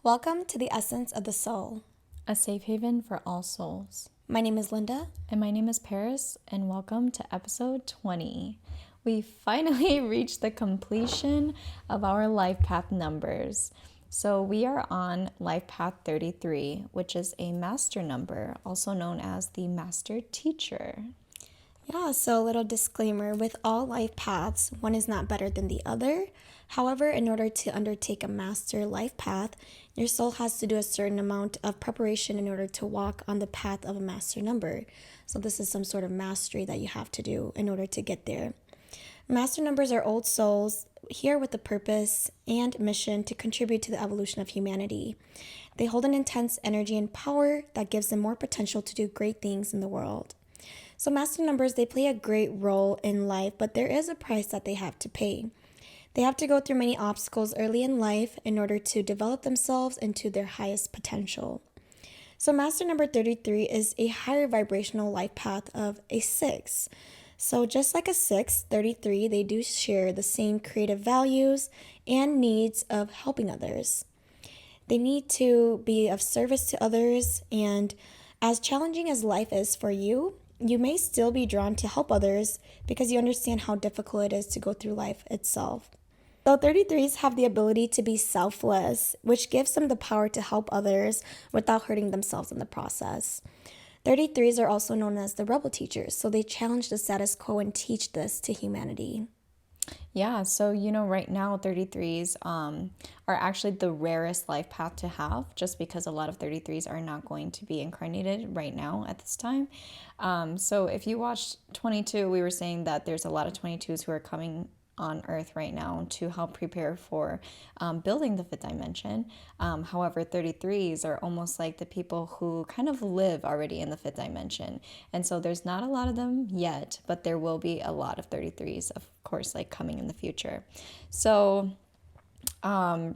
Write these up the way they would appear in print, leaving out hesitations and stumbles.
Welcome to the Essence of the Soul. A safe haven for all souls. My name is Linda. And my name is Paris, and welcome to episode 20. We finally reached the completion of our life path numbers. So we are on life path 33, which is a master number, also known as the master teacher. Yeah, so a little disclaimer, with all life paths, one is not better than the other. However, in order to undertake a master life path, your soul has to do a certain amount of preparation in order to walk on the path of a master number. So this is some sort of mastery that you have to do in order to get there. Master numbers are old souls here with a purpose and mission to contribute to the evolution of humanity. They hold an intense energy and power that gives them more potential to do great things in the world. So master numbers, they play a great role in life, but there is a price that they have to pay. They have to go through many obstacles early in life in order to develop themselves into their highest potential. So master number 33 is a higher vibrational life path of a 6. So just like a 6, 33, they do share the same creative values and needs of helping others. They need to be of service to others, and as challenging as life is for you, you may still be drawn to help others because you understand how difficult it is to go through life itself. So 33s have the ability to be selfless, which gives them the power to help others without hurting themselves in the process. 33s are also known as the rebel teachers, so they challenge the status quo and teach this to humanity. Yeah, so right now 33s are actually the rarest life path to have, just because a lot of 33s are not going to be incarnated right now at this time. So if you watched 22, we were saying that there's a lot of 22s who are coming on Earth right now to help prepare for building the fifth dimension. However, 33s are almost like the people who kind of live already in the fifth dimension. And so there's not a lot of them yet, but there will be a lot of 33s, of course, like coming in the future. So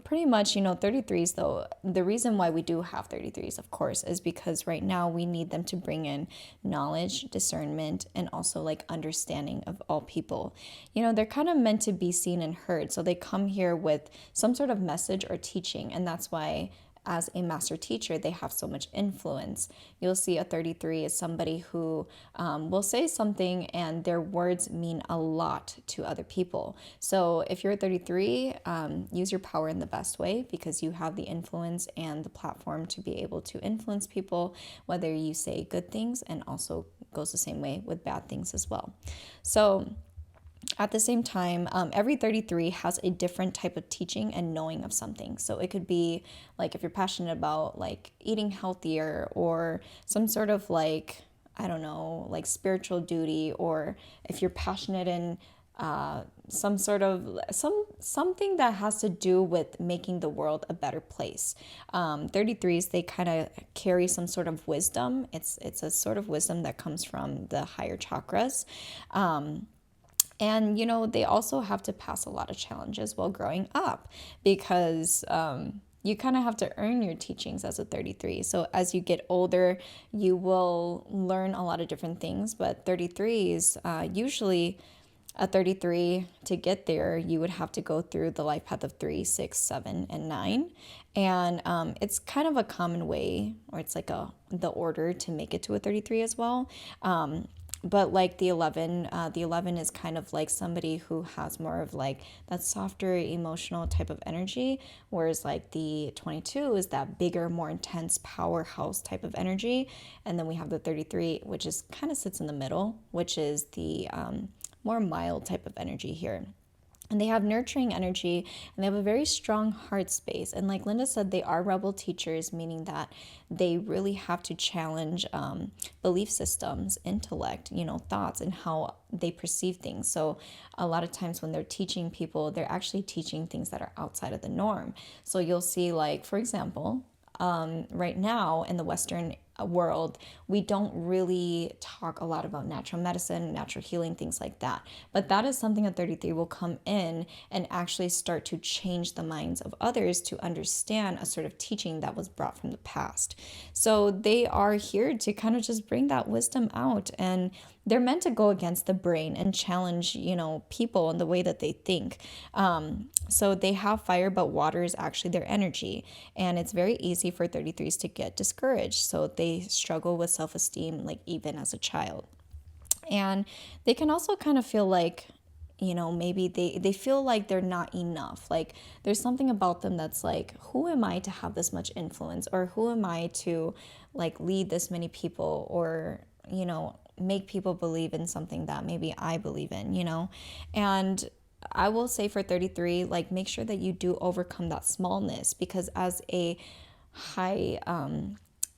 pretty much, 33s though, the reason why we do have 33s, of course, is because right now we need them to bring in knowledge, discernment, and also like understanding of all people. They're kind of meant to be seen and heard. So they come here with some sort of message or teaching, and that's why as a master teacher, they have so much influence. You'll see a 33 is somebody who will say something and their words mean a lot to other people. So if you're a 33, use your power in the best way because you have the influence and the platform to be able to influence people, whether you say good things, and also goes the same way with bad things as well. So at the same time, every 33 has a different type of teaching and knowing of something. So it could be like if you're passionate about like eating healthier or some sort of like, I don't know, like spiritual duty, or if you're passionate in something that has to do with making the world a better place. 33s, they kind of carry some sort of wisdom. It's a sort of wisdom that comes from the higher chakras. And, they also have to pass a lot of challenges while growing up because you kind of have to earn your teachings as a 33. So as you get older, you will learn a lot of different things. But 33s, usually a 33, to get there, you would have to go through the life path of 3, 6, 7, and 9. And it's kind of a common way, or it's like the order to make it to a 33 as well. But like the 11 is kind of like somebody who has more of like that softer emotional type of energy, whereas like the 22 is that bigger, more intense powerhouse type of energy. And then we have the 33, which is kind of sits in the middle, which is the more mild type of energy here. And they have nurturing energy, and they have a very strong heart space. And like Linda said, they are rebel teachers, meaning that they really have to challenge belief systems, intellect, thoughts, and how they perceive things. So a lot of times when they're teaching people, they're actually teaching things that are outside of the norm. So you'll see, like, for example, right now in the Western world, we don't really talk a lot about natural medicine, natural healing, things like that. But that is something that 33 will come in and actually start to change the minds of others to understand a sort of teaching that was brought from the past. So they are here to kind of just bring that wisdom out, and they're meant to go against the brain and challenge, people and the way that they think. So they have fire, but water is actually their energy. And it's very easy for 33s to get discouraged. So they struggle with self-esteem, like even as a child. And they can also kind of feel like, maybe they feel like they're not enough. Like there's something about them that's like, who am I to have this much influence? Or who am I to like lead this many people? Or, make people believe in something that maybe I believe in. And I will say for 33, like make sure that you do overcome that smallness, because as a high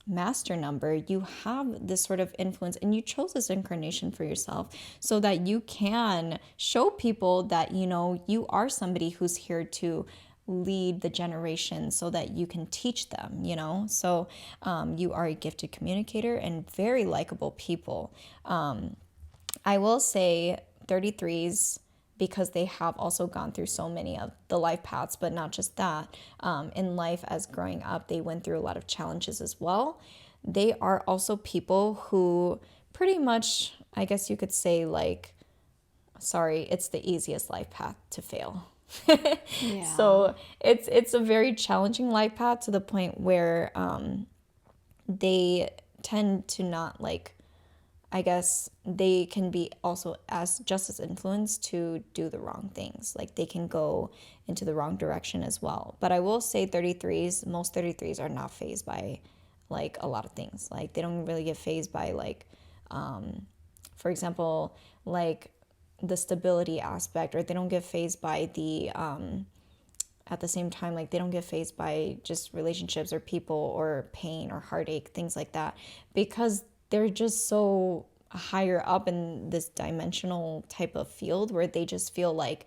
master number, you have this sort of influence, and you chose this incarnation for yourself so that you can show people that, you are somebody who's here to lead the generation so that you can teach them. So you are a gifted communicator and very likable people. I will say 33s, because they have also gone through so many of the life paths, but not just that. In life, as growing up, they went through a lot of challenges as well. They are also people who pretty much, I guess you could say, like, sorry, it's the easiest life path to fail. Yeah. So it's a very challenging life path, to the point where they tend to not, like, I guess they can be also just as influenced to do the wrong things. Like they can go into the wrong direction as well. But I will say most 33s are not fazed by like a lot of things. Like they don't really get fazed by like, for example, like the stability aspect, or they don't get fazed by the, at the same time, like they don't get fazed by just relationships or people or pain or heartache, things like that, because they're just so higher up in this dimensional type of field, where they just feel like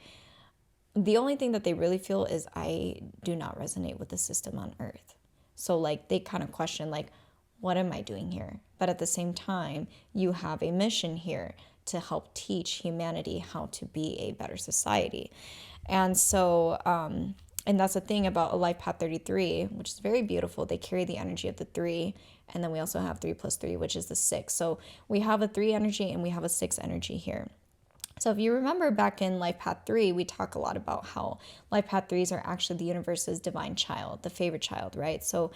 the only thing that they really feel is, I do not resonate with the system on earth. So like they kind of question, like, what am I doing here? But at the same time, you have a mission here to help teach humanity how to be a better society. And so and that's the thing about a life path 33, which is very beautiful. They carry the energy of the 3. And then we also have 3 plus 3, which is the 6. So we have a 3 energy and we have a 6 energy here. So if you remember back in Life Path 3, we talk a lot about how Life Path 3s are actually the universe's divine child, the favorite child, right? So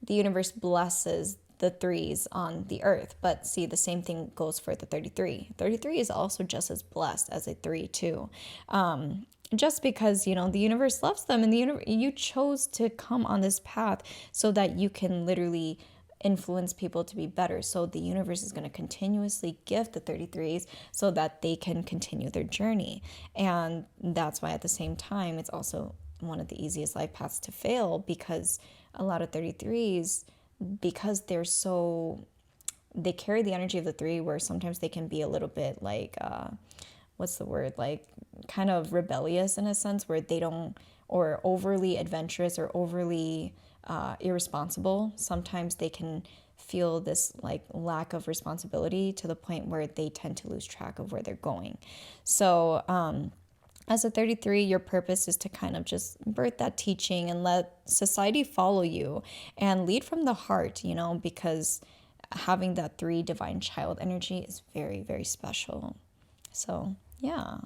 the universe blesses the 3s on the earth. But see, the same thing goes for the 33. 33 is also just as blessed as a 3 too. Just because, the universe loves them, and you chose to come on this path so that you can literally influence people to be better. So the universe is going to continuously gift the 33s so that they can continue their journey. And that's why at the same time, it's also one of the easiest life paths to fail, because a lot of 33s, because they carry the energy of the 3, where sometimes they can be a little bit like, what's the word, like kind of rebellious in a sense, where they don't, or overly adventurous, or overly irresponsible. Sometimes they can feel this like lack of responsibility, to the point where they tend to lose track of where they're going. So as a 33, your purpose is to kind of just birth that teaching and let society follow you and lead from the heart, because having that 3 divine child energy is very, very special. So yeah,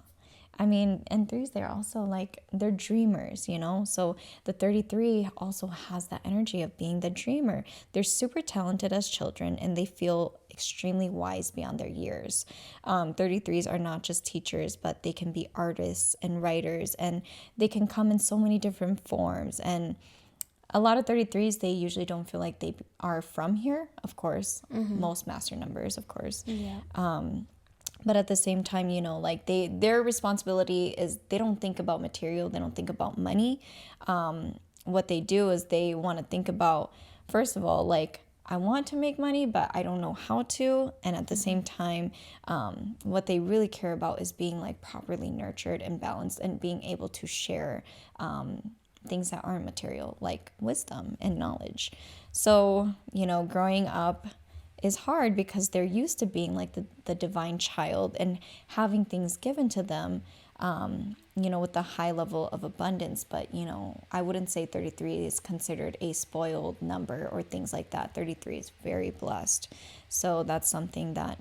I mean, and 3s, they're also like, they're dreamers, So the 33 also has that energy of being the dreamer. They're super talented as children, and they feel extremely wise beyond their years. 33s are not just teachers, but they can be artists and writers, and they can come in so many different forms. And a lot of 33s, they usually don't feel like they are from here, of course. Most master numbers, of course. Yeah. But at the same time, like their responsibility is, they don't think about material, they don't think about money. What they do is they want to think about, first of all, like, I want to make money, but I don't know how to. And at the same time, what they really care about is being like properly nurtured and balanced, and being able to share things that aren't material, like wisdom and knowledge. So, growing up is hard, because they're used to being like the divine child and having things given to them, with the high level of abundance. But, I wouldn't say 33 is considered a spoiled number or things like that. 33 is very blessed. So that's something that,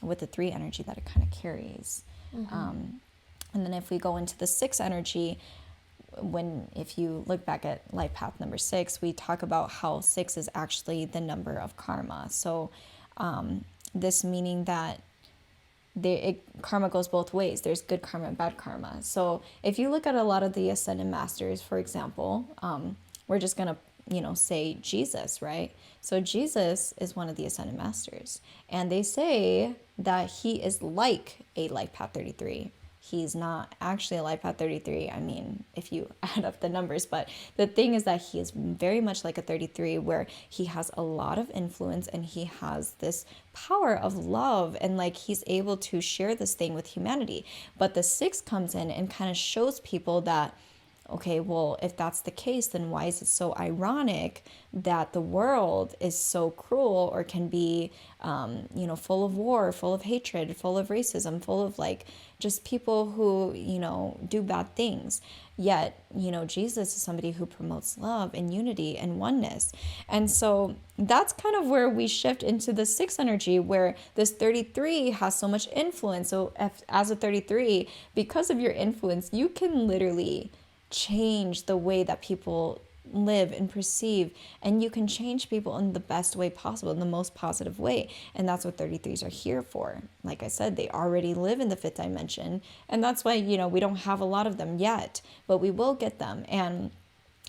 with the 3 energy that it kind of carries. And then if we go into the 6 energy, if you look back at life path number 6, we talk about how 6 is actually the number of karma. So this meaning that karma goes both ways. There's good karma and bad karma. So if you look at a lot of the ascended masters, for example, we're just going to say Jesus, right? So Jesus is one of the ascended masters, and they say that he is like a life path 33. He's not actually a life path 33. I mean, if you add up the numbers, but the thing is that he is very much like a 33, where he has a lot of influence and he has this power of love, and like he's able to share this thing with humanity. But the 6 comes in and kind of shows people that, okay, well, if that's the case, then why is it so ironic that the world is so cruel, or can be, full of war, full of hatred, full of racism, full of like just people who, do bad things. Yet, Jesus is somebody who promotes love and unity and oneness. And so that's kind of where we shift into the 6 energy, where this 33 has so much influence. So as a 33, because of your influence, you can literally change the way that people live and perceive, and you can change people in the best way possible, in the most positive way. And that's what 33s are here for. Like I said, they already live in the 5th dimension, and that's why we don't have a lot of them yet, but we will get them. And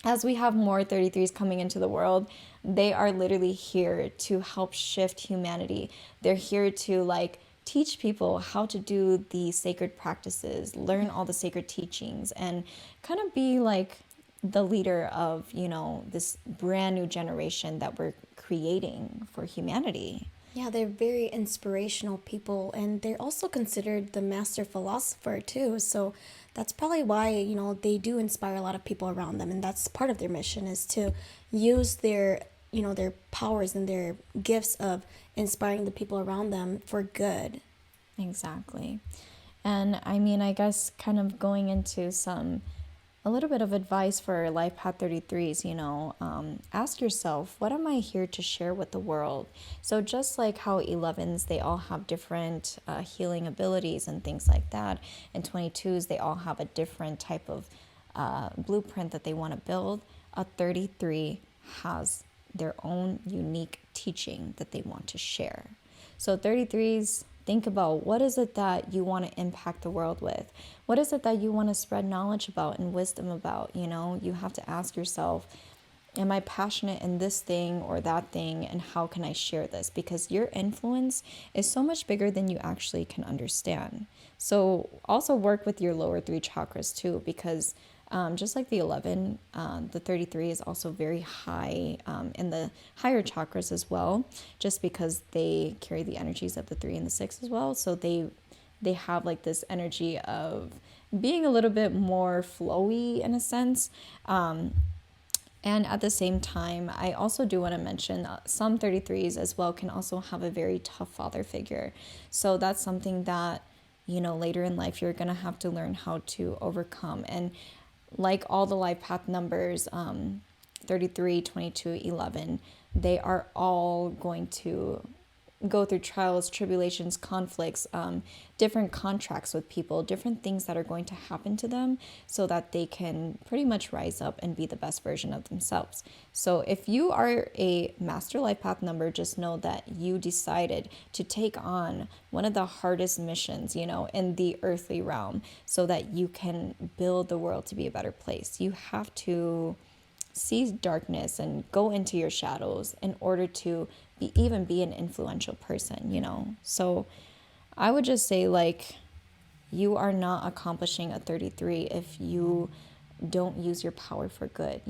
as we have more 33s coming into the world, they are literally here to help shift humanity. They're here to teach people how to do the sacred practices, learn all the sacred teachings, and kind of be like the leader of, this brand new generation that we're creating for humanity. Yeah, they're very inspirational people, and they're also considered the master philosopher too. So that's probably why, they do inspire a lot of people around them, and that's part of their mission, is to use their their powers and their gifts of inspiring the people around them for good. Exactly. And I mean, I guess kind of going into a little bit of advice for life path 33s, ask yourself, what am I here to share with the world? So just like how 11s, they all have different healing abilities and things like that, and 22s, they all have a different type of blueprint that they want to build. A 33 has their own unique teaching that they want to share. So 33s, think about, what is it that you want to impact the world with? What is it that you want to spread knowledge about and wisdom about? You have to ask yourself, am I passionate in this thing or that thing, and how can I share this? Because your influence is so much bigger than you actually can understand. So also work with your lower 3 chakras too, because just like the 11, the 33 is also very high in the higher chakras as well, just because they carry the energies of the 3 and the 6 as well. So they have like this energy of being a little bit more flowy in a sense. And at the same time, I also do want to mention some 33s as well can also have a very tough father figure. So that's something that, later in life, you're going to have to learn how to overcome. And like all the life path numbers, 33, 22, 11, they are all going to go through trials, tribulations, conflicts, different contracts with people, different things that are going to happen to them, so that they can pretty much rise up and be the best version of themselves. So if you are a master life path number, just know that you decided to take on one of the hardest missions, in the earthly realm, so that you can build the world to be a better place. You have to see darkness and go into your shadows in order to even be an influential person, So I would just say, you are not accomplishing a 33 if you don't use your power for good,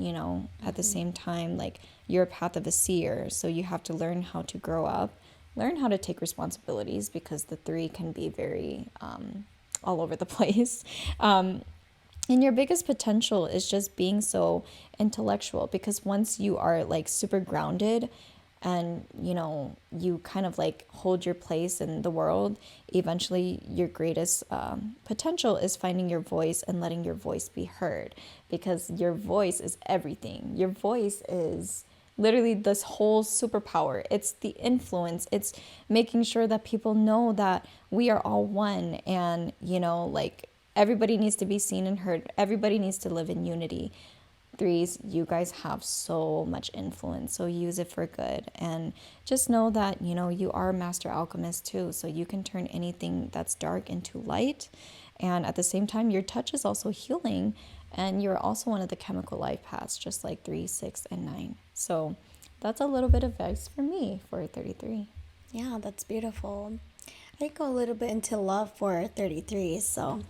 At the same time, you're a path of a seer, so you have to learn how to grow up, learn how to take responsibilities, because the 3 can be very all over the place. And your biggest potential is just being so intellectual, because once you are super grounded and, you kind of hold your place in the world, eventually your greatest potential is finding your voice and letting your voice be heard, because your voice is everything. Your voice is literally this whole superpower. It's the influence. It's making sure that people know that we are all one, and, like, everybody needs to be seen and heard. Everybody needs to live in unity. Threes, you guys have so much influence, so use it for good. And just know that, you are a master alchemist too, so you can turn anything that's dark into light. And at the same time, your touch is also healing, and you're also one of the chemical life paths, just like 3, 6, and 9. So that's a little bit of advice for me for 33. Yeah, that's beautiful. I go a little bit into love for 33. So,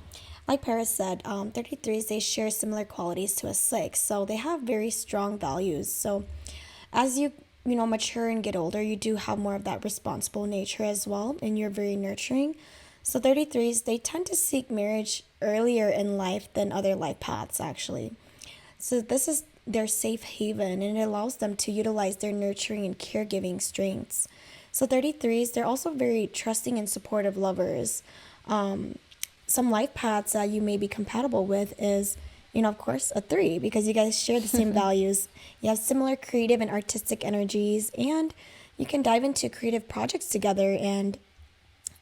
like Paris said, 33s, they share similar qualities to a 6. So they have very strong values. So as you mature and get older, you do have more of that responsible nature as well, and you're very nurturing. So 33s, they tend to seek marriage earlier in life than other life paths, actually. So this is their safe haven, and it allows them to utilize their nurturing and caregiving strengths. So 33s, they're also very trusting and supportive lovers. Some life paths that you may be compatible with is, of course, a 3, because you guys share the same values. You have similar creative and artistic energies, and you can dive into creative projects together. And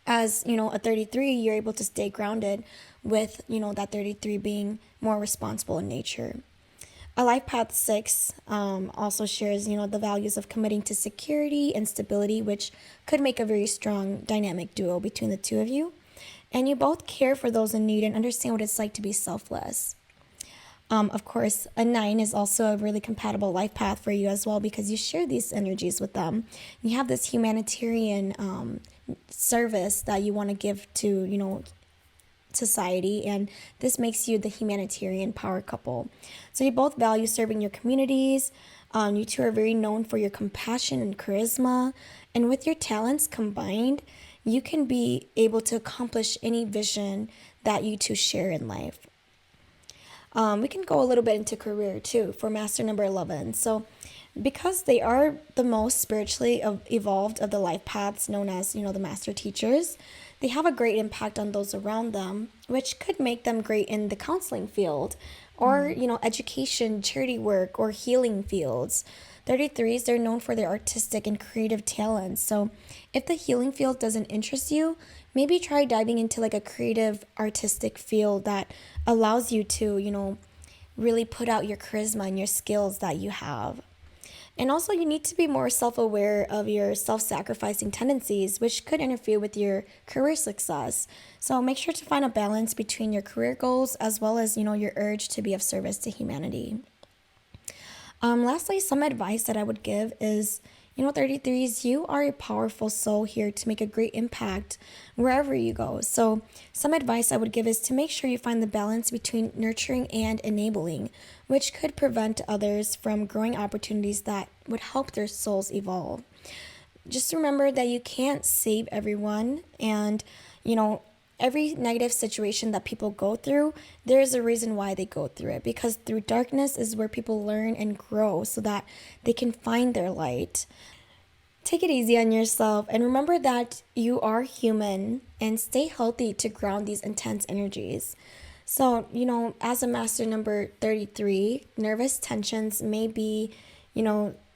as, a 33, you're able to stay grounded with, that 33 being more responsible in nature. A life path 6 also shares, the values of committing to security and stability, which could make a very strong dynamic duo between the two of you. And you both care for those in need and understand what it's like to be selfless. Of course, a 9 is also a really compatible life path for you as well, because you share these energies with them. You have this humanitarian service that you want to give to, society, and this makes you the humanitarian power couple. So you both value serving your communities. You two are very known for your compassion and charisma, and with your talents combined, you can be able to accomplish any vision that you two share in life. We can go a little bit into career too for master number 11. So because they are the most spiritually evolved of the life paths known as, the master teachers, they have a great impact on those around them, which could make them great in the counseling field or, education, charity work, or healing fields. 33s, they're known for their artistic and creative talents. So if the healing field doesn't interest you, maybe try diving into like a creative artistic field that allows you to, really put out your charisma and your skills that you have. And also, you need to be more self aware of your self sacrificing tendencies, which could interfere with your career success. So, make sure to find a balance between your career goals as well as, your urge to be of service to humanity. Lastly, some advice that I would give is, 33s, you are a powerful soul here to make a great impact wherever you go. So, some advice I would give is to make sure you find the balance between nurturing and enabling, which could prevent others from growing opportunities that would help their souls evolve. Just remember that you can't save everyone, and, every negative situation that people go through, there is a reason why they go through it, because through darkness is where people learn and grow so that they can find their light. Take it easy on yourself and remember that you are human, and stay healthy to ground these intense energies. So, as a master number 33, nervous tensions may be,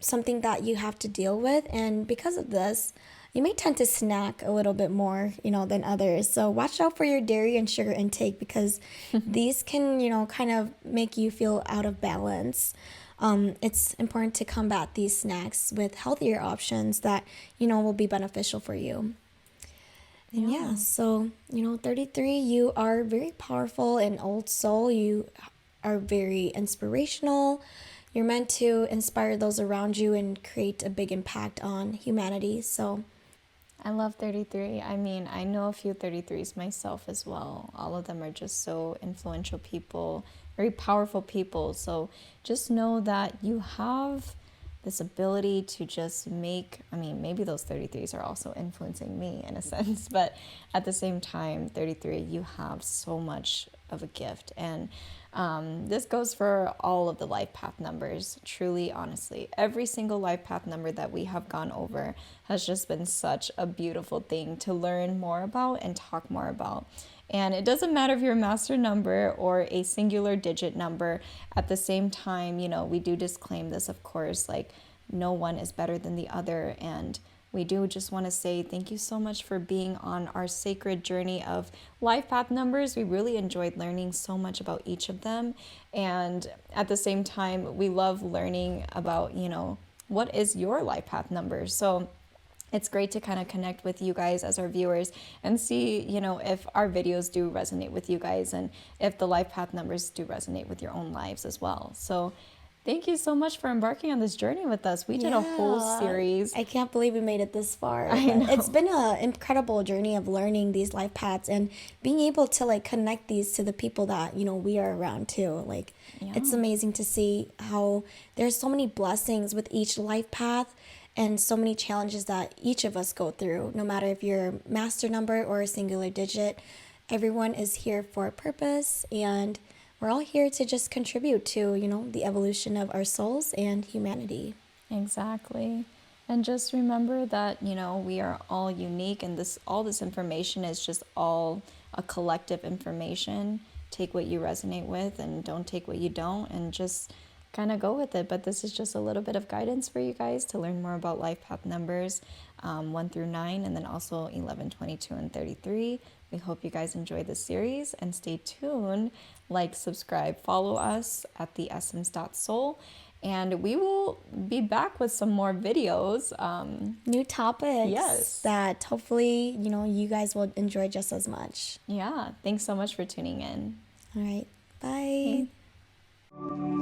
something that you have to deal with. And because of this, you may tend to snack a little bit more, than others. So watch out for your dairy and sugar intake, because these can, kind of make you feel out of balance. It's important to combat these snacks with healthier options that, will be beneficial for you. And yeah, so, 33, you are very powerful and old soul. You are very inspirational. You're meant to inspire those around you and create a big impact on humanity. So I love 33. I mean, I know a few 33s myself as well. All of them are just so influential people, very powerful people. So just know that you have this ability to just make, maybe those 33s are also influencing me in a sense, but at the same time, 33, you have so much of a gift. And this goes for all of the life path numbers, truly, honestly. Every single life path number that we have gone over has just been such a beautiful thing to learn more about and talk more about. And it doesn't matter if you're a master number or a singular digit number. At the same time, we do disclaim this, of course, like no one is better than the other. And we do just want to say thank you so much for being on our sacred journey of life path numbers. We really enjoyed learning so much about each of them. And at the same time, we love learning about, what is your life path number? So it's great to kind of connect with you guys as our viewers and see, if our videos do resonate with you guys and if the life path numbers do resonate with your own lives as well. So thank you so much for embarking on this journey with us. We did a whole series. I can't believe we made it this far. I know. It's been an incredible journey of learning these life paths and being able to like connect these to the people that, we are around too. Like it's amazing to see how there's so many blessings with each life path and so many challenges that each of us go through, no matter if you're a master number or a singular digit. Everyone is here for a purpose, and we're all here to just contribute to, the evolution of our souls and humanity. Exactly. And just remember that, we are all unique, and all this information is just all a collective information. Take what you resonate with and don't take what you don't, and just kind of go with it. But this is just a little bit of guidance for you guys to learn more about life path numbers 1 through 9, and then also 11, 22, and 33. We hope you guys enjoy this series, and stay tuned. Like, subscribe, follow us at theessence.soul, and we will be back with some more videos. New topics. Yes. That hopefully, you guys will enjoy just as much. Yeah. Thanks so much for tuning in. All right. Bye. Okay.